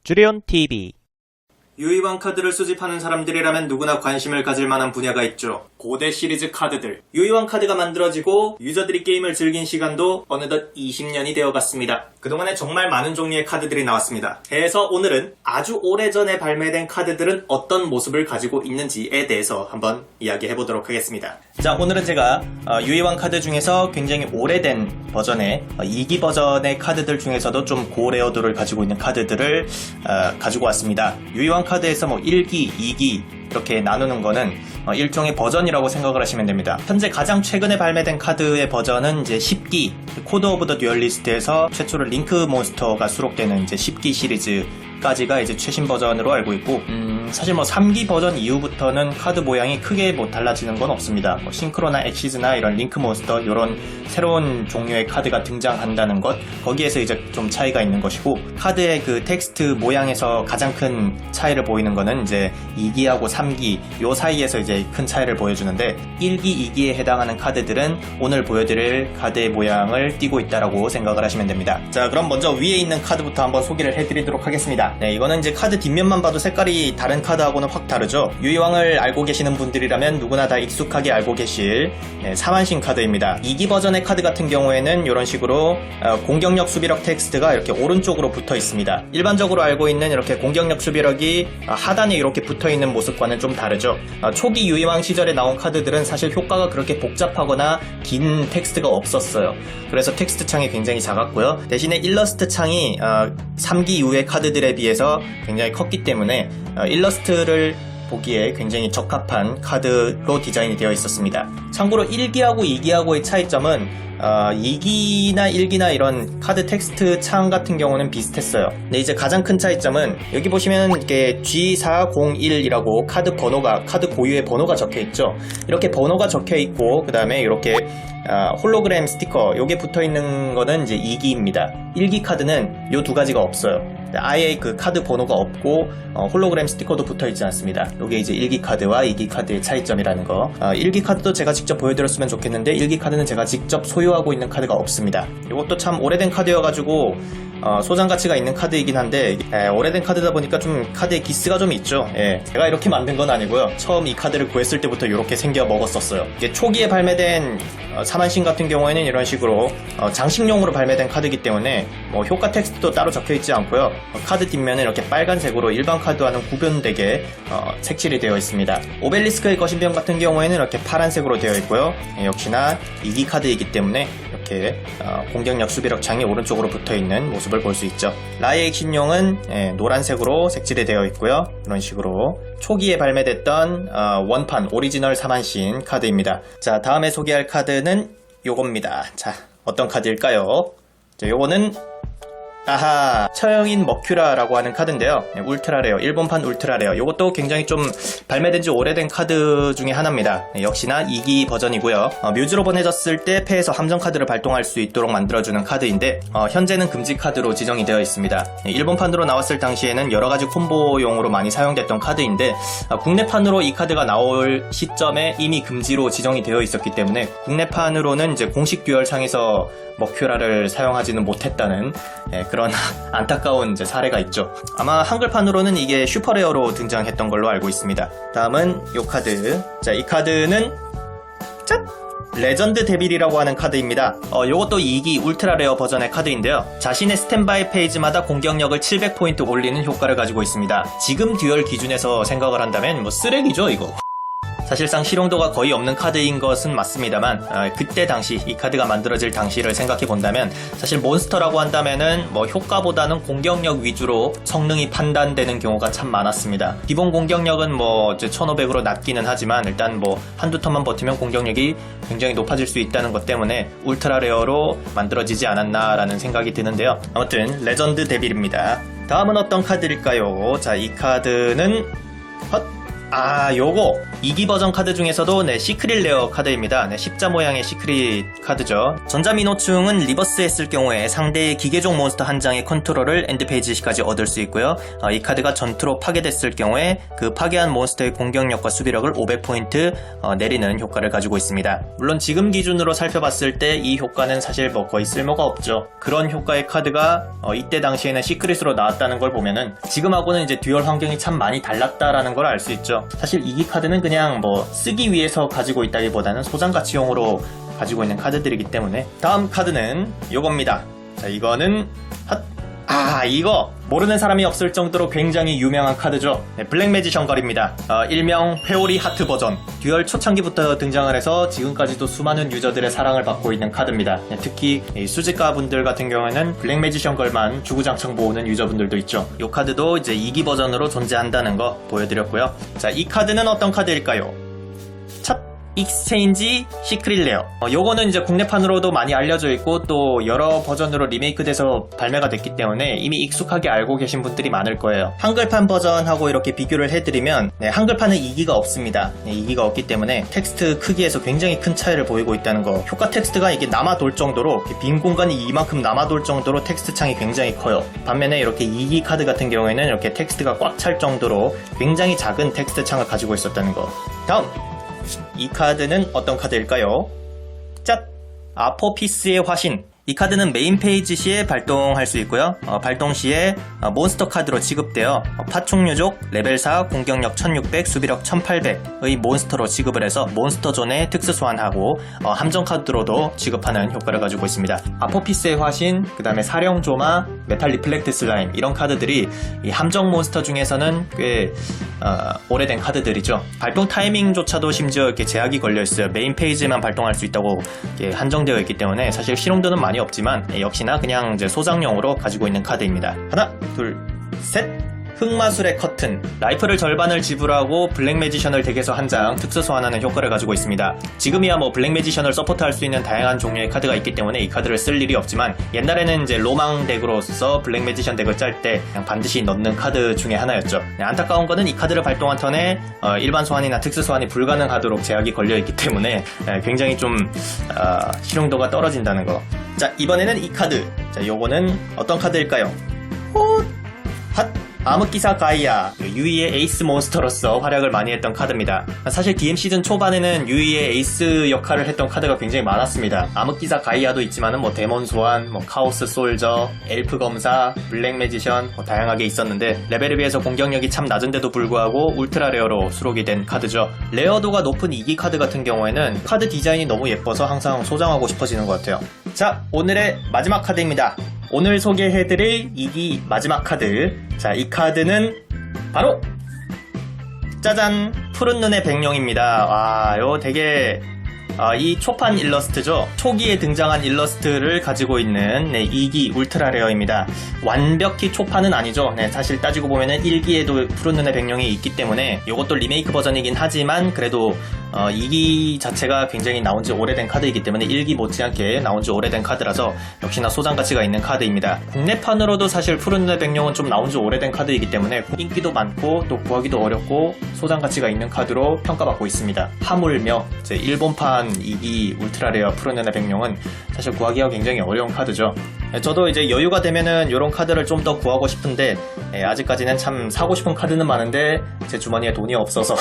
주리온 TV. 유희왕 카드를 수집하는 사람들이라면 누구나 관심을 가질 만한 분야가 있죠. 고대 시리즈 카드들. 유희왕 카드가 만들어지고 유저들이 게임을 즐긴 시간도 어느덧 20년이 되어갔습니다. 그동안에 정말 많은 종류의 카드들이 나왔습니다. 그래서 오늘은 아주 오래전에 발매된 카드들은 어떤 모습을 가지고 있는지에 대해서 한번 이야기해보도록 하겠습니다. 자, 오늘은 제가 유희왕 카드 중에서 굉장히 오래된 버전의 2기 버전의 카드들 중에서도 좀 고레어도를 가지고 있는 카드들을 가지고 왔습니다. 유희왕 카드에서 뭐 1기, 2기 이렇게 나누는 거는 일종의 버전이라고 생각을 하시면 됩니다. 현재 가장 최근에 발매된 카드의 버전은 이제 10기, 코드 오브 더 듀얼리스트에서 최초로 링크 몬스터가 수록되는 이제 10기 시리즈까지가 이제 최신 버전으로 알고 있고, 사실 뭐 3기 버전 이후부터는 카드 모양이 크게 뭐 달라지는 건 없습니다. 뭐 싱크로나 엑시즈나 이런 링크 몬스터 이런 새로운 종류의 카드가 등장한다는 것, 거기에서 이제 좀 차이가 있는 것이고, 카드의 그 텍스트 모양에서 가장 큰 차이를 보이는 거는 이제 2기하고 3기 요 사이에서 이제 큰 차이를 보여주는데, 1기, 2기에 해당하는 카드들은 오늘 보여드릴 카드의 모양을 띠고 있다라고 생각을 하시면 됩니다. 자, 그럼 먼저 위에 있는 카드부터 한번 소개를 해드리도록 하겠습니다. 네, 이거는 이제 카드 뒷면만 봐도 색깔이 다른 카드하고는 확 다르죠. 유희왕을 알고 계시는 분들이라면 누구나 다 익숙하게 알고 계실 사만신 카드입니다. 2기 버전의 카드 같은 경우에는 이런 식으로 공격력 수비력 텍스트가 이렇게 오른쪽으로 붙어 있습니다. 일반적으로 알고 있는 이렇게 공격력 수비력이 하단에 이렇게 붙어 있는 모습과는 좀 다르죠. 초기 유희왕 시절에 나온 카드들은 사실 효과가 그렇게 복잡하거나 긴 텍스트가 없었어요. 그래서 텍스트 창이 굉장히 작았고요. 대신에 일러스트 창이 3기 이후의 카드들에 비해서 굉장히 컸기 때문에 일러스트를 보기에 굉장히 적합한 카드로 디자인이 되어 있었습니다. 참고로 1기하고 2기하고의 차이점은 2기나 1기나 이런 카드 텍스트 창 같은 경우는 비슷했어요. 근데 이제 가장 큰 차이점은 여기 보시면 이렇게 G401이라고 카드 고유의 번호가 적혀 있죠. 이렇게 번호가 적혀 있고, 그 다음에 이렇게 홀로그램 스티커 요게 붙어 있는 거는 이제 2기입니다. 1기 카드는 요 두 가지가 없어요. 아예 그 카드 번호가 없고 홀로그램 스티커도 붙어 있지 않습니다. 이게 이제 1기 카드와 2기 카드의 차이점이라는 거. 1기 카드도 제가 직접 보여드렸으면 좋겠는데 1기 카드는 제가 직접 소유하고 있는 카드가 없습니다. 이것도 참 오래된 카드여가지고 소장 가치가 있는 카드이긴 한데, 오래된 카드다 보니까 좀 카드에 기스가 좀 있죠. 제가 이렇게 만든 건 아니고요. 처음 이 카드를 구했을 때부터 이렇게 생겨 먹었었어요. 이게 초기에 발매된 사만신 같은 경우에는 이런 식으로 장식용으로 발매된 카드이기 때문에 뭐 효과 텍스트도 따로 적혀 있지 않고요. 카드 뒷면은 이렇게 빨간색으로 일반 카드와는 구분되게 색칠이 되어 있습니다. 오벨리스크의 거신병 같은 경우에는 이렇게 파란색으로 되어 있고요. 역시나 2기 카드이기 때문에 이렇게 공격력 수비력 창이 오른쪽으로 붙어있는 모습을 볼 수 있죠. 라이의 신용은 노란색으로 색칠이 되어 있고요. 이런 식으로 초기에 발매됐던 원판 오리지널 사만신 카드입니다. 자, 다음에 소개할 카드는 요겁니다. 자, 어떤 카드일까요? 자, 요거는 처형인 머큐라라고 하는 카드인데요. 울트라 레어, 일본판 울트라 레어. 요것도 굉장히 좀 발매된 지 오래된 카드 중에 하나입니다. 역시나 2기 버전이고요. 뮤즈로 보내졌을 때 패에서 함정 카드를 발동할 수 있도록 만들어주는 카드인데, 현재는 금지 카드로 지정이 되어 있습니다. 일본판으로 나왔을 당시에는 여러가지 콤보용으로 많이 사용됐던 카드인데, 국내판으로 이 카드가 나올 시점에 이미 금지로 지정이 되어 있었기 때문에 국내판으로는 이제 공식 듀얼상에서 머큐라를 사용하지는 못했다는 그런 안타까운 이제 사례가 있죠. 아마 한글판으로는 이게 슈퍼레어로 등장했던 걸로 알고 있습니다. 다음은 이 카드. 자, 이 카드는 짠! 레전드 데빌이라고 하는 카드입니다. 요것도 2기 울트라 레어 버전의 카드인데요. 자신의 스탠바이 페이지마다 공격력을 700포인트 올리는 효과를 가지고 있습니다. 지금 듀얼 기준에서 생각을 한다면 뭐 쓰레기죠, 이거. 사실상 실용도가 거의 없는 카드인 것은 맞습니다만, 그때 당시 이 카드가 만들어질 당시를 생각해 본다면 사실 몬스터라고 한다면은 뭐 효과보다는 공격력 위주로 성능이 판단되는 경우가 참 많았습니다. 기본 공격력은 뭐 이제 1500으로 낮기는 하지만 일단 뭐 한두 턴만 버티면 공격력이 굉장히 높아질 수 있다는 것 때문에 울트라 레어로 만들어지지 않았나라는 생각이 드는데요. 아무튼 레전드 데빌입니다. 다음은 어떤 카드일까요? 자, 이 카드는 요거 2기 버전 카드 중에서도 시크릿 레어 카드입니다. 십자 모양의 시크릿 카드죠. 전자민호충은 리버스했을 경우에 상대의 기계종 몬스터 한 장의 컨트롤을 엔드페이지까지 얻을 수 있고요. 이 카드가 전투로 파괴됐을 경우에 그 파괴한 몬스터의 공격력과 수비력을 500포인트 내리는 효과를 가지고 있습니다. 물론 지금 기준으로 살펴봤을 때 이 효과는 사실 거의 쓸모가 없죠. 그런 효과의 카드가 이때 당시에는 시크릿으로 나왔다는 걸 보면은 지금하고는 이제 듀얼 환경이 참 많이 달랐다라는 걸 알 수 있죠. 사실 2기 카드는 그냥 쓰기 위해서 가지고 있다기보다는 소장 가치용으로 가지고 있는 카드들이기 때문에. 다음 카드는 요겁니다. 자, 이거는 이거 모르는 사람이 없을 정도로 굉장히 유명한 카드죠. 블랙 매지션 걸입니다. 일명 회오리 하트 버전. 듀얼 초창기부터 등장을 해서 지금까지도 수많은 유저들의 사랑을 받고 있는 카드입니다. 특히 수집가 분들 같은 경우에는 블랙 매지션 걸만 주구장창 모으는 유저분들도 있죠. 이 카드도 이제 2기 버전으로 존재한다는 거 보여드렸고요. 자, 이 카드는 어떤 카드일까요? 첫 익스체인지 시크릿 레어. 요거는 이제 국내판으로도 많이 알려져 있고 또 여러 버전으로 리메이크돼서 발매가 됐기 때문에 이미 익숙하게 알고 계신 분들이 많을 거예요. 한글판 버전하고 이렇게 비교를 해드리면 한글판은 2기가 없습니다. 2기가 없기 때문에 텍스트 크기에서 굉장히 큰 차이를 보이고 있다는 거. 효과 텍스트가 이게 남아돌 정도로 빈 공간이 이만큼 남아돌 정도로 텍스트 창이 굉장히 커요. 반면에 이렇게 2기 카드 같은 경우에는 이렇게 텍스트가 꽉 찰 정도로 굉장히 작은 텍스트 창을 가지고 있었다는 거. 다음! 이 카드는 어떤 카드일까요? 짠! 아포피스의 화신. 이 카드는 메인 페이지 시에 발동할 수 있고요. 발동 시에 몬스터 카드로 지급되어 파충류족 레벨 4 공격력 1600 수비력 1800의 몬스터로 지급을 해서 몬스터 존에 특수 소환하고 함정 카드로도 지급하는 효과를 가지고 있습니다. 아포피스의 화신, 그 다음에 사령조마, 메탈 리플렉트 슬라임 이런 카드들이 이 함정 몬스터 중에서는 꽤 오래된 카드들이죠. 발동 타이밍조차도 심지어 이렇게 제약이 걸려있어요. 메인 페이지만 발동할 수 있다고 한정되어 있기 때문에 사실 실용도는 많이 없지만 역시나 그냥 이제 소장용으로 가지고 있는 카드입니다. 하나, 둘, 셋! 흑마술의 커튼. 라이프를 절반을 지불하고 블랙 매지션을 덱에서 한 장 특수 소환하는 효과를 가지고 있습니다. 지금이야 블랙 매지션을 서포트할 수 있는 다양한 종류의 카드가 있기 때문에 이 카드를 쓸 일이 없지만 옛날에는 이제 로망 덱으로서 블랙 매지션 덱을 짤 때 그냥 반드시 넣는 카드 중에 하나였죠. 안타까운 거는 이 카드를 발동한 턴에 일반 소환이나 특수 소환이 불가능하도록 제약이 걸려있기 때문에 굉장히 좀 실용도가 떨어진다는 거. 자, 이번에는 이 카드. 자, 요거는 어떤 카드일까요? 핫! 암흑기사 가이아. 유이의 에이스 몬스터로서 활약을 많이 했던 카드입니다. 사실 DM 시즌 초반에는 유이의 에이스 역할을 했던 카드가 굉장히 많았습니다. 암흑기사 가이아도 있지만은 데몬 소환, 카오스 솔저, 엘프 검사, 블랙 매지션 다양하게 있었는데 레벨에 비해서 공격력이 참 낮은데도 불구하고 울트라 레어로 수록이 된 카드죠. 레어도가 높은 2기 카드 같은 경우에는 카드 디자인이 너무 예뻐서 항상 소장하고 싶어지는 것 같아요. 자, 오늘의 마지막 카드입니다. 오늘 소개해드릴 2기 마지막 카드. 자, 이 카드는 바로 짜잔! 푸른 눈의 백룡입니다. 와, 요 되게 이 초판 일러스트죠. 초기에 등장한 일러스트를 가지고 있는 2기 울트라 레어입니다. 완벽히 초판은 아니죠. 사실 따지고 보면은 1기에도 푸른 눈의 백룡이 있기 때문에 이것도 리메이크 버전이긴 하지만 그래도 2기 자체가 굉장히 나온지 오래된 카드이기 때문에 1기 못지않게 나온지 오래된 카드라서 역시나 소장 가치가 있는 카드입니다. 국내판으로도 사실 푸른 눈의 백룡은 좀 나온지 오래된 카드이기 때문에 인기도 많고 또 구하기도 어렵고 소장 가치가 있는 카드로 평가받고 있습니다. 하물며 이제 일본판 2기 울트라 레어 푸른 눈의 백룡은 사실 구하기가 굉장히 어려운 카드죠. 저도 이제 여유가 되면은 이런 카드를 좀 더 구하고 싶은데 아직까지는 참 사고 싶은 카드는 많은데 제 주머니에 돈이 없어서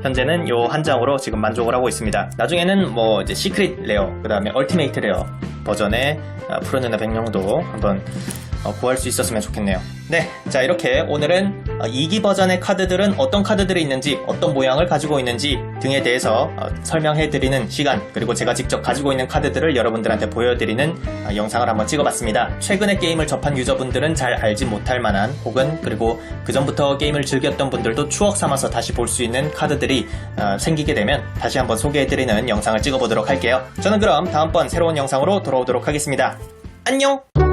현재는 요 한 장으로 지금 만족을 하고 있습니다. 나중에는 이제 시크릿 레어, 그 다음에 얼티메이트 레어 버전의 푸른 눈의 백룡도 한번 구할 수 있었으면 좋겠네요. 네, 자, 이렇게 오늘은 2기 버전의 카드들은 어떤 카드들이 있는지, 어떤 모양을 가지고 있는지 등에 대해서 설명해드리는 시간, 그리고 제가 직접 가지고 있는 카드들을 여러분들한테 보여드리는 영상을 한번 찍어봤습니다. 최근에 게임을 접한 유저분들은 잘 알지 못할 만한, 혹은 그리고 그 전부터 게임을 즐겼던 분들도 추억 삼아서 다시 볼 수 있는 카드들이 생기게 되면 다시 한번 소개해드리는 영상을 찍어보도록 할게요. 저는 그럼 다음번 새로운 영상으로 돌아오도록 하겠습니다. 안녕!